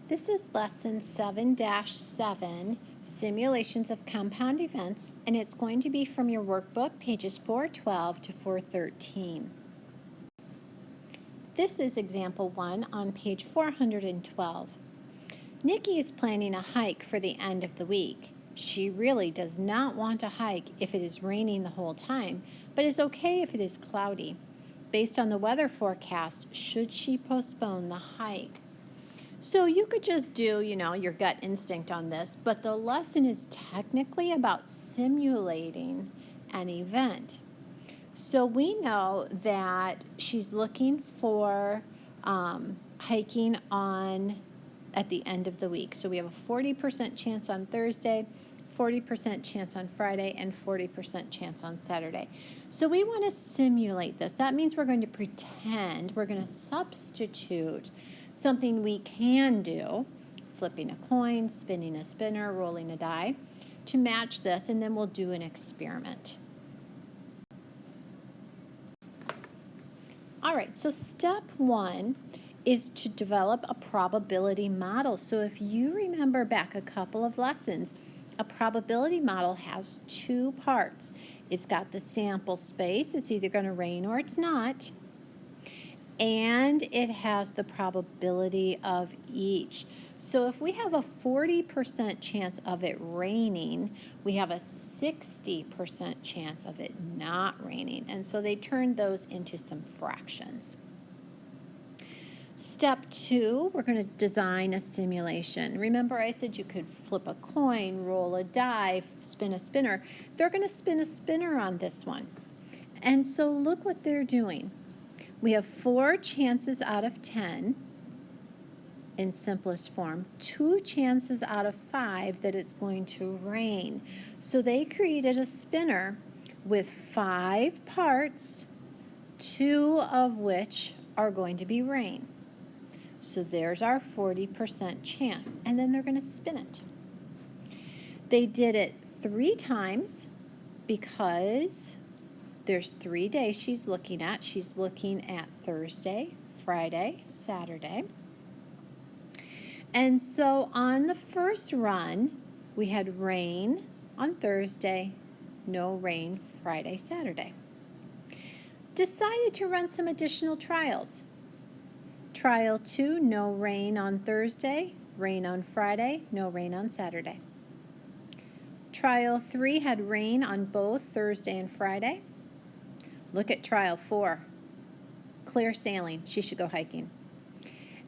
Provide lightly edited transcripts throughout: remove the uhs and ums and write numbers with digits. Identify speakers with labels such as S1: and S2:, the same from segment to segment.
S1: This is lesson 7-7, Simulations of Compound Events, and it's going to be from your workbook, pages 412 to 413. This is example 1 on page 412. Nikki is planning a hike for the end of the week. She really does not want to hike if it is raining the whole time, but is okay if it is cloudy. Based on the weather forecast, should she postpone the hike? So you could just do, your gut instinct on this, but the lesson is technically about simulating an event. So we know that she's looking for hiking at the end of the week. So we have a 40% chance on Thursday, 40% chance on Friday, and 40% chance on Saturday. So we want to simulate this. That means we're going to pretend, we're going to substitute something we can do, flipping a coin, spinning a spinner, rolling a die, to match this, and then we'll do an experiment. All right, so step 1 is to develop a probability model. So if you remember back a couple of lessons, a probability model has 2 parts. It's got the sample space. It's either going to rain or it's not. And it has the probability of each. So if we have a 40% chance of it raining, we have a 60% chance of it not raining. And so they turned those into some fractions. Step 2, we're going to design a simulation. Remember I said you could flip a coin, roll a die, spin a spinner. They're going to spin a spinner on this one. And so look what they're doing. We have 4 chances out of 10 in simplest form, 2 chances out of 5 that it's going to rain. So they created a spinner with 5 parts, 2 of which are going to be rain. So there's our 40% chance, and then they're going to spin it. They did it 3 times because there's 3 days she's looking at. She's looking at Thursday, Friday, Saturday. And so on the first run, we had rain on Thursday, no rain Friday, Saturday. Decided to run some additional trials. Trial 2, no rain on Thursday, rain on Friday, no rain on Saturday. Trial 3 had rain on both Thursday and Friday. Look at trial 4, clear sailing, she should go hiking.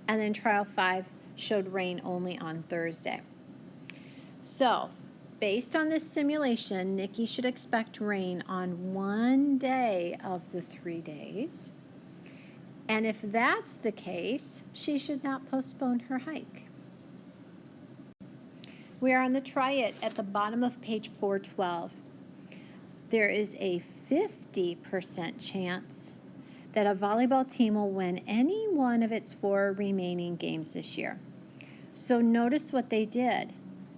S1: And then trial 5 showed rain only on Thursday. So, based on this simulation, Nikki should expect rain on 1 day of the 3 days. And if that's the case, she should not postpone her hike. We are on the try it at the bottom of page 412. There is a 50% chance that a volleyball team will win any one of its 4 remaining games this year. So notice what they did.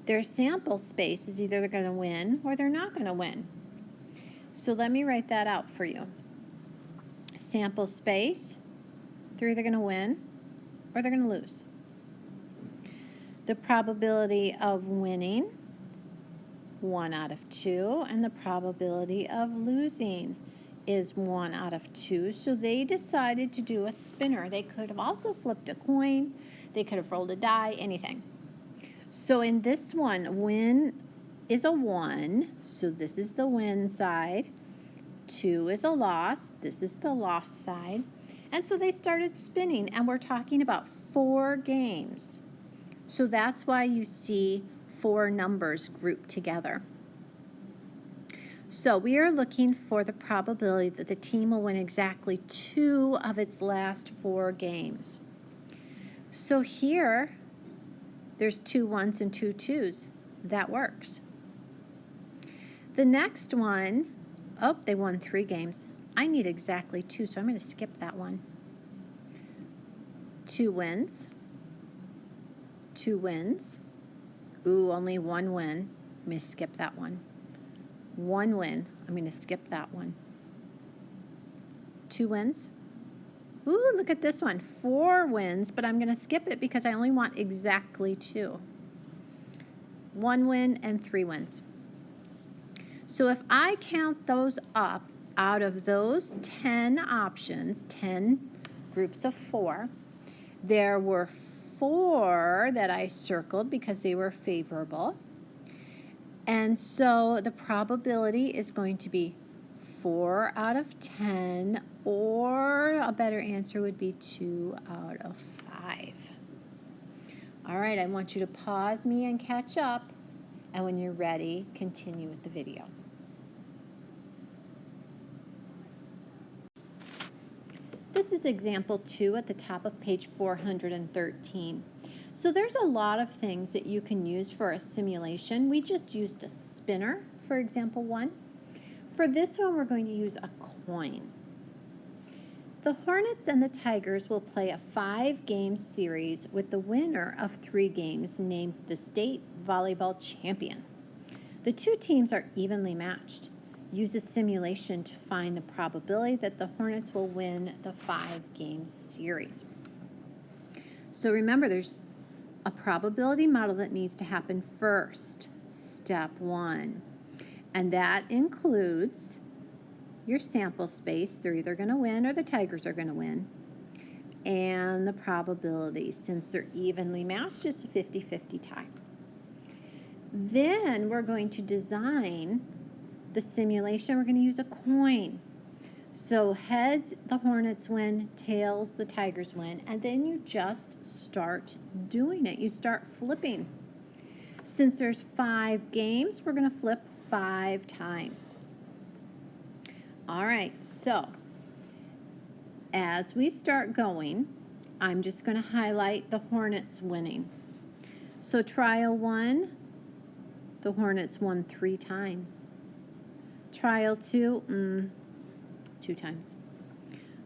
S1: Their sample space is either they're going to win or they're not going to win. So let me write that out for you. Sample space, they're either going to win or they're going to lose. The probability of winning, 1 out of 2, and the probability of losing is 1 out of 2. So they decided to do a spinner. They could have also flipped a coin. They could have rolled a die, anything. So in this one, win is a 1. So this is the win side. 2 is a loss. This is the loss side. And so they started spinning, and we're talking about 4 games. So that's why you see 4 numbers grouped together. So we are looking for the probability that the team will win exactly 2 of its last 4 games. So here, there's 2 1s and 2 2s. That works. The next one, they won 3 games. I need exactly 2, so I'm going to skip that one. 2 wins. 2 wins. Ooh, only 1 win. I'm going to skip that one. 1 win. I'm going to skip that one. 2 wins. Ooh, look at this one, 4 wins, but I'm going to skip it because I only want exactly 2. 1 win and 3 wins. So if I count those up, out of those 10 options, 10 groups of 4, there were 4 that I circled because they were favorable. And so the probability is going to be 4 out of 10, or a better answer would be 2 out of 5. All right, I want you to pause me and catch up, and when you're ready, continue with the video. This is example 2 at the top of page 413. So there's a lot of things that you can use for a simulation. We just used a spinner for example 1. For this one, we're going to use a coin. The Hornets and the Tigers will play a 5-game series with the winner of 3 games named the state volleyball champion. The 2 teams are evenly matched. Use a simulation to find the probability that the Hornets will win the 5-game series. So remember, there's a probability model that needs to happen first, step 1. And that includes your sample space. They're either going to win or the Tigers are going to win. And the probability, since they're evenly matched, it's a 50-50 tie. Then we're going to design the simulation. We're going to use a coin. So heads, the Hornets win, tails, the Tigers win, and then you just start doing it. You start flipping. Since there's 5 games, we're going to flip 5 times. All right, so as we start going, I'm just going to highlight the Hornets winning. So trial 1, the Hornets won 3 times. Trial 2, 2 times.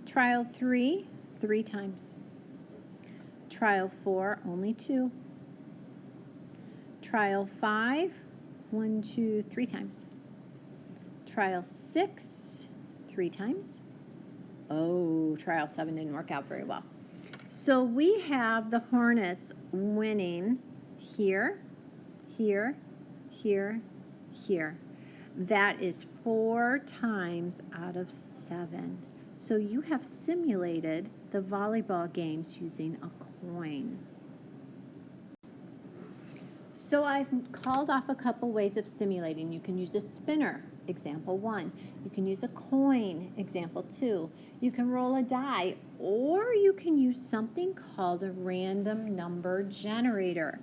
S1: Trial 3, 3 times. Trial 4, only 2. Trial 5, 1, 2, 3 times. Trial 6, 3 times. Oh, trial 7 didn't work out very well. So we have the Hornets winning here, here, here, here. That is 4 times out of 7. So you have simulated the volleyball games using a coin. So I've called off a couple ways of simulating. You can use a spinner, example 1. You can use a coin, example 2. You can roll a die, or you can use something called a random number generator.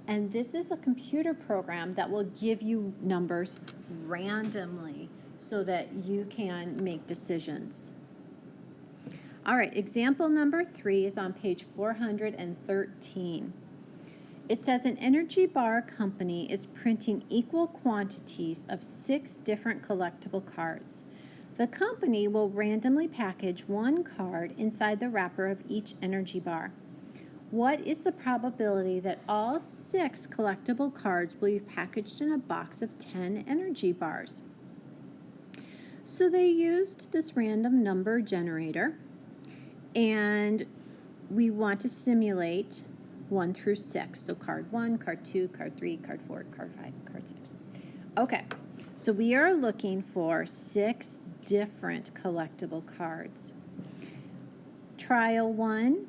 S1: And this is a computer program that will give you numbers randomly so that you can make decisions. All right, example number 3 is on page 413. It says an energy bar company is printing equal quantities of 6 different collectible cards. The company will randomly package 1 card inside the wrapper of each energy bar. What is the probability that all 6 collectible cards will be packaged in a box of 10 energy bars? So they used this random number generator, and we want to simulate 1 through 6. So card 1, card 2, card 3, card 4, card 5, card 6. Okay, so we are looking for 6 different collectible cards. Trial 1,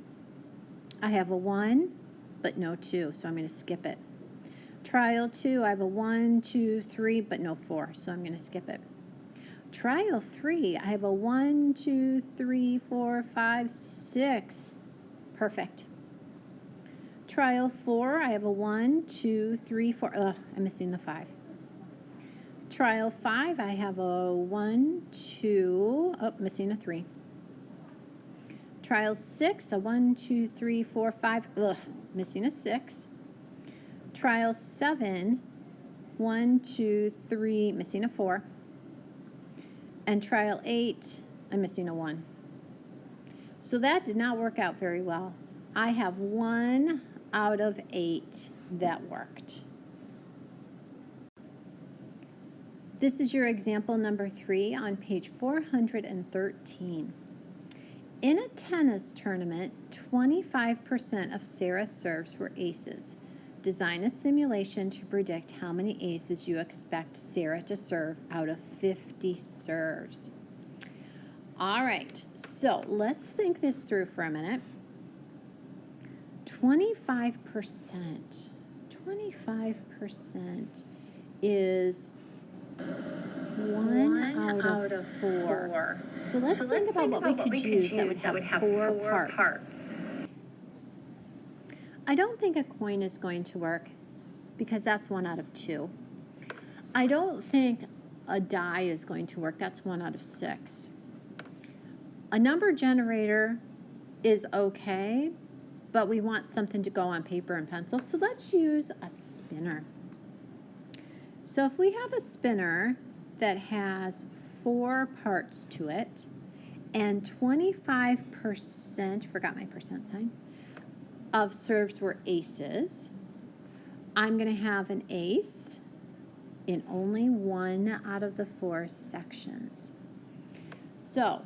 S1: I have a 1, but no 2, so I'm going to skip it. Trial 2, I have a 1, 2, 3, but no 4, so I'm going to skip it. Trial 3, I have a 1, 2, 3, 4, 5, 6. Perfect. Trial 4, I have a 1, 2, 3, 4. I'm missing the 5. Trial 5, I have a 1, 2, missing a 3. Trial 6, a 1, 2, 3, 4, 5, missing a 6. Trial 7, 1, 2, 3, missing a 4. And trial 8, I'm missing a 1. So that did not work out very well. I have 1 out of 8 that worked. This is your example number 3 on page 413. In a tennis tournament, 25% of Sarah's serves were aces. Design a simulation to predict how many aces you expect Sarah to serve out of 50 serves. All right, so let's think this through for a minute. 25%. 25% is one out of 4. So let's think about what we could use that would have 4 parts. I don't think a coin is going to work because that's 1 out of 2. I don't think a die is going to work. That's 1 out of 6. A number generator is okay, but we want something to go on paper and pencil, so let's use a spinner. So if we have a spinner that has 4 parts to it, and 25%, forgot my percent sign, of serves were aces, I'm going to have an ace in only 1 out of the 4 sections. So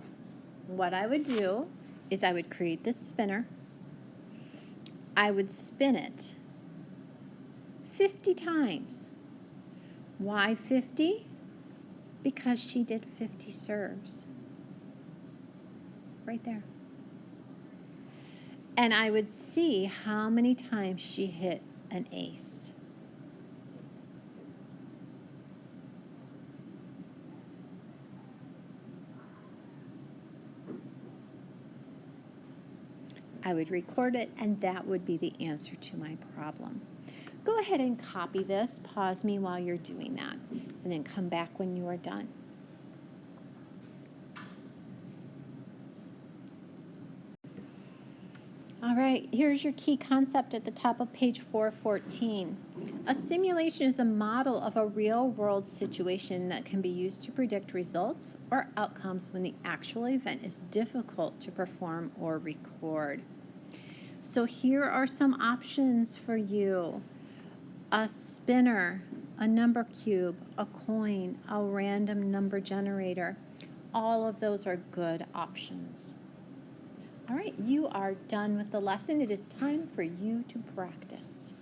S1: what I would do is I would create this spinner. I would spin it 50 times. Why 50? Because she did 50 serves. Right there. And I would see how many times she hit an ace. I would record it, and that would be the answer to my problem. Go ahead and copy this. Pause me while you're doing that, and then come back when you are done. All right, here's your key concept at the top of page 414. A simulation is a model of a real-world situation that can be used to predict results or outcomes when the actual event is difficult to perform or record. So here are some options for you. A spinner, a number cube, a coin, a random number generator. All of those are good options. All right, you are done with the lesson. It is time for you to practice.